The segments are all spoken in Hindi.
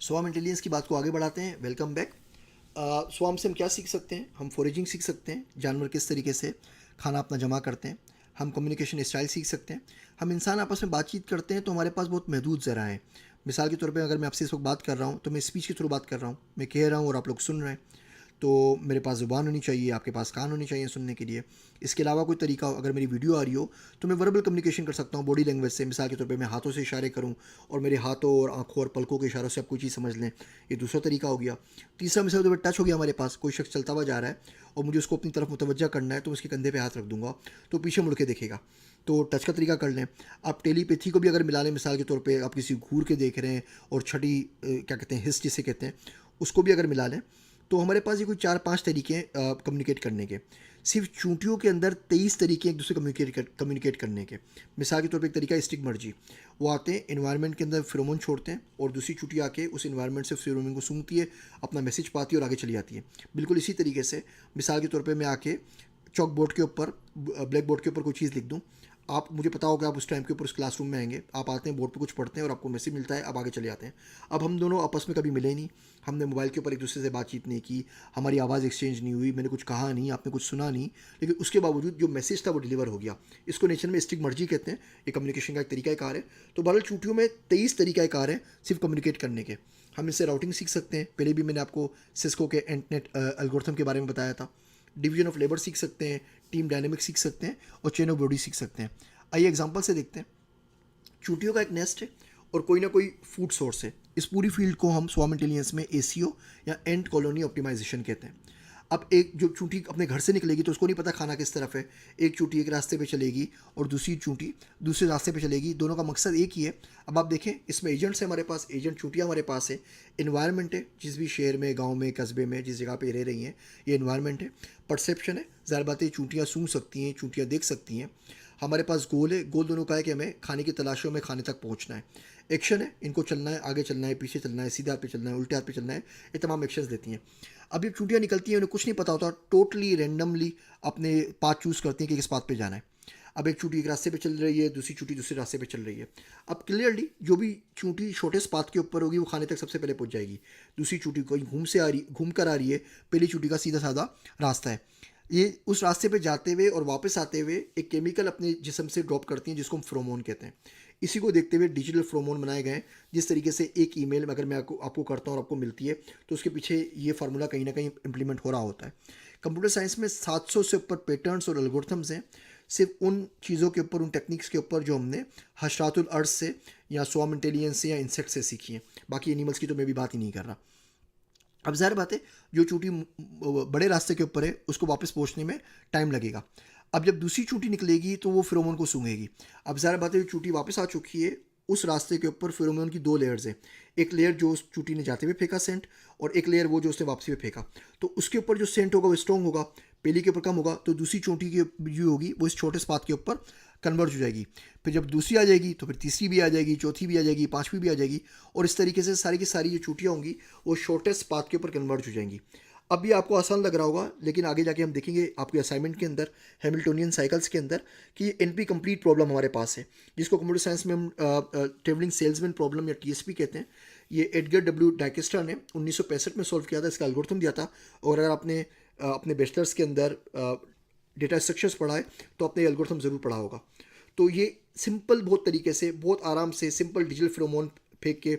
स्वाम इंटेलिजेंस की बात को आगे बढ़ाते हैं। Welcome back. स्वाम से हम क्या सीख सकते हैं? हम फोरेजिंग सीख सकते हैं, जानवर किस तरीके से खाना अपना जमा करते हैं। हम कम्युनिकेशन स्टाइल सीख सकते हैं। हम इंसान आपस में बातचीत करते हैं तो हमारे पास बहुत महदूद ज़रा है। मिसाल के तौर पे अगर मैं आपसे इस वक्त बात कर रहा हूँ तो मैं स्पीच के थ्रू बात कर रहा हूँ, मैं कह रहा हूँ और आप लोग सुन रहे हैं। तो मेरे पास ज़ुबान होनी चाहिए, आपके पास कान होने चाहिए सुनने के लिए। इसके अलावा कोई तरीका हो, अगर मेरी वीडियो आ रही हो तो मैं वर्बल कम्युनिकेशन कर सकता हूँ बॉडी लैंग्वेज से। मिसाल के तौर पे मैं हाथों से इशारे करूँ और मेरे हाथों और आंखों और पलकों के इशारों से आप कोई चीज़ समझ लें, ये दूसरा तरीका हो गया। तीसरा मिसाल के तौर पर टच हो गया, हमारे पास कोई शख्स चलता हुआ जा रहा है और मुझे उसको अपनी तरफ मुतवज्जा करना है तो उसके कंधे पर हाथ रख दूंगा तो पीछे मुड़ के देखेगा। तो टच का तरीका कर लें। आप टेलीपैथी को भी अगर मिला लें, मिसाल के तौर पे आप किसी घूर के देख रहे हैं और छठी क्या कहते हैं, हिस्ट जिसे कहते हैं, उसको भी अगर मिला लें तो हमारे पास ये कोई 4-5 तरीके हैं कम्युनिकेट करने के। सिर्फ चूंटियों के अंदर 23 तरीके हैं एक दूसरे कम्युनिकेट करने के। मिसाल के तौर पे एक तरीका है स्टिग्मर्जी। वो आते हैं इन्वायरमेंट के अंदर फेरोमोन छोड़ते हैं और दूसरी चूंटी आके उस इन्वायरमेंट से फेरोमोन को सूंघती है, अपना मैसेज पाती है और आगे चली जाती है। बिल्कुल इसी तरीके से मिसाल के तौर पर मैं आके चॉक बोर्ड के ऊपर, ब्लैक बोर्ड के ऊपर कोई चीज़ लिख दूँ, आप, मुझे पता होगा आप उस टाइम के ऊपर उस क्लासरूम में आएंगे, आप आते हैं बोर्ड पे कुछ पढ़ते हैं और आपको मैसेज मिलता है, आप आगे चले जाते हैं। अब हम दोनों आपस में कभी मिले नहीं, हमने मोबाइल के ऊपर एक दूसरे से बातचीत नहीं की, हमारी आवाज़ एक्सचेंज नहीं हुई, मैंने कुछ कहा नहीं, आपने कुछ सुना नहीं, लेकिन उसके बावजूद जो मैसेज था वो डिलीवर हो गया। इसको नेचर में स्टिग्मर्जी कहते हैं। ये कम्युनिकेशन का एक तरीका है। तो बहरहाल चूंटियों में 23 तरीका है सिर्फ कम्युनिकेट करने के। हम इससे राउटिंग सीख सकते हैं। पहले भी मैंने आपको सिस्को के एंटनेट एल्गोरिथम के बारे में बताया था। डिवीजन ऑफ लेबर सीख सकते हैं, टीम डायनेमिक्स सीख सकते हैं और चेन ऑफ बॉडी सीख सकते हैं। आइए एग्जांपल से देखते हैं। चूंटियों का एक नेस्ट है और कोई ना कोई फूड सोर्स है। इस पूरी फील्ड को हम स्वाम इंटेलिजेंस में एसीओ या एंड कॉलोनी ऑप्टिमाइजेशन कहते हैं। अब एक जो चूंटी अपने घर से निकलेगी तो उसको नहीं पता खाना किस तरफ है। एक चूंटी एक रास्ते पे चलेगी और दूसरी चूंटी दूसरे रास्ते पे चलेगी, दोनों का मकसद एक ही है। अब आप देखें, इसमें एजेंट्स है हमारे पास, एजेंट चूंटियाँ हमारे पास है। इन्वायरमेंट है, जिस भी शहर में, गांव में, कस्बे में, जिस जगह पे रह रही हैं, ये इन्वायरमेंट है। परसेप्शन है, ज़ाहिर बात है चूंटियाँ सूंघ सकती हैं, चूंटियाँ देख सकती हैं। हमारे पास गोल है, गोल दोनों का है कि हमें खाने की तलाशों में खाने तक पहुंचना है। एक्शन है, इनको चलना है, आगे चलना है, पीछे चलना है, सीधे हाथ पे चलना है, उल्टे हाथ पे चलना है, ये तमाम एक्शंस देती हैं। अब ये चूंटियाँ निकलती हैं, उन्हें कुछ नहीं पता होता, टोटली रैंडमली अपने पाथ चूज़ करती हैं कि किस पाथ पे जाना है। अब एक चूंटी एक रास्ते पे चल रही है, दूसरी चूंटी दूसरे रास्ते पे चल रही है। अब क्लियरली जो भी चूंटी शॉर्टेस्ट पाथ के ऊपर होगी वो खाने तक सबसे पहले पहुंच जाएगी। दूसरी चूंटी कोई घूम कर आ रही है, पहली चूंटी का सीधा साधा रास्ता है। ये उस रास्ते पे जाते हुए और वापस आते हुए एक केमिकल अपने जिस्म से ड्रॉप करती हैं जिसको हम फ्रोमोन कहते हैं। इसी को देखते हुए डिजिटल फ्रोमोन बनाए गए हैं। जिस तरीके से एक ईमेल अगर मैं आपको करता हूँ और आपको मिलती है तो उसके पीछे ये फार्मूला कहीं ना कहीं इंप्लीमेंट हो रहा होता है। कंप्यूटर साइंस में 700 से ऊपर पैटर्न्स और एल्गोरिथम्स हैं, सिर्फ उन चीज़ों के ऊपर, उन टेक्निक्स के ऊपर जो हमने हशरातुल अर्ज से या स्वाम इंटेलिजेंस से या इंसेक्ट से सीखी हैं। बाकी एनिमल्स की तो मैं भी बात ही नहीं कर रहा। अब ज़ाहिर बात है जो चूंटी बड़े रास्ते के ऊपर है उसको वापस पहुंचने में टाइम लगेगा। अब जब दूसरी चूंटी निकलेगी तो वो फेरोमोन को सूंघेगी। अब ज़ाहिर बात है जो चूंटी वापस आ चुकी है उस रास्ते के ऊपर फेरोमोन की 2 लेयर्स हैं। एक लेयर जो उस चूंटी ने जाते हुए फेंका सेंट, और एक लेयर वो जो उसने वापसी में फेंका। तो उसके ऊपर जो सेंट होगा वो स्ट्रॉन्ग होगा, पहले के ऊपर कम होगा, तो दूसरी चोटी की जो होगी वो इस छोटे स्पात के ऊपर कन्वर्ज हो जाएगी। फिर जब दूसरी आ जाएगी तो फिर तीसरी भी आ जाएगी, चौथी भी आ जाएगी, पांचवी भी आ जाएगी, और इस तरीके से सारी की सारी जो चूटियाँ होंगी वो शॉर्टेस्ट पाथ के ऊपर कन्वर्ज हो जाएंगी। अब ये आपको आसान लग रहा होगा, लेकिन आगे जाके हम देखेंगे आपके असाइनमेंट के अंदर, हैमिल्टोनियन साइकिल्स के अंदर, कि एनपी कंप्लीट प्रॉब्लम हमारे पास है, जिसको कंप्यूटर साइंस में हम ट्रेवलिंग सेल्समैन प्रॉब्लम या टीएसपी कहते हैं। ये एडगर डब्ल्यू डाइकेस्ट्रा ने 1965 में सॉल्व किया था, इसका एल्गोरिथम दिया था। और अगर आपने अपने बैचलर्स के अंदर डेटा स्ट्रक्चर्स पढ़ा है तो आपने एल्गोरिथम ज़रूर पढ़ा होगा। तो ये सिंपल, बहुत तरीके से, बहुत आराम से सिंपल डिजिटल फेरोमोन फेंक के,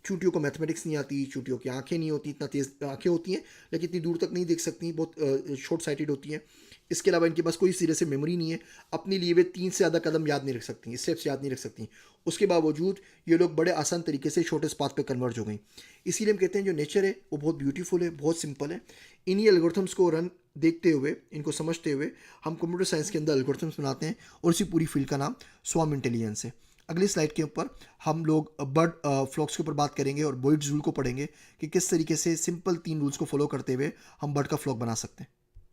चूंटियों को मैथमेटिक्स नहीं आती, चूंटियों की आंखें नहीं होती, इतना तेज़ आंखें होती हैं लेकिन इतनी दूर तक नहीं देख सकती, बहुत शॉर्ट साइटेड होती हैं। इसके अलावा इनके पास कोई सिरे से मेमोरी नहीं है, अपने लिए वे 3 से ज़्यादा कदम याद नहीं रख सकती, स्टेप्स याद नहीं रख सकती। उसके बावजूद ये लोग बड़े आसान तरीके से छोटे पाथ पे कन्वर्ज हो गई। इसीलिए हम कहते हैं जो नेचर है वो बहुत ब्यूटीफुल है, बहुत सिंपल है। इन्हीं एल्गोरिथम्स को रन देखते हुए, इनको समझते हुए हम कंप्यूटर साइंस के अंदर एल्गोरिथम्स बनाते हैं, और इसी पूरी फील्ड का नाम स्वाम इंटेलिजेंस है। अगली स्लाइड के ऊपर हम लोग बर्ड फ्लॉक्स के ऊपर बात करेंगे और बोइड्स रूल को पढ़ेंगे कि किस तरीके से सिंपल 3 रूल्स को फॉलो करते हुए हम बर्ड का फ्लॉक बना सकते हैं।